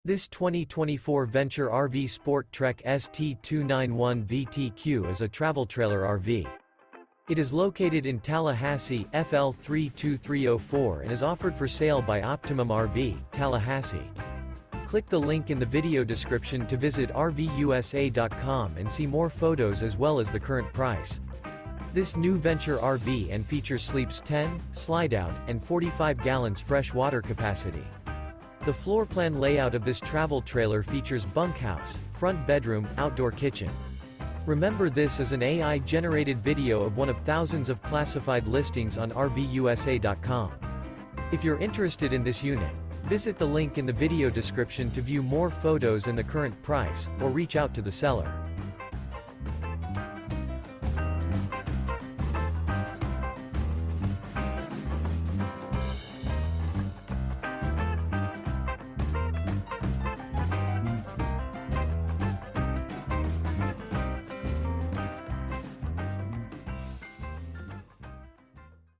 This 2024 Venture RV SportTrek ST291VTQ is a travel trailer RV. It is located in Tallahassee, FL 32304 and is offered for sale by Optimum RV, Tallahassee. Click the link in the video description to visit RVUSA.com and see more photos as well as the current price. This new Venture RV and features sleeps 10, Slideout, and 45 gallons fresh water capacity. The floor plan layout of this travel trailer features bunkhouse, front bedroom, outdoor kitchen. Remember, this is an AI-generated video of one of thousands of classified listings on RVUSA.com. If you're interested in this unit, visit the link in the video description to view more photos and the current price, or reach out to the seller.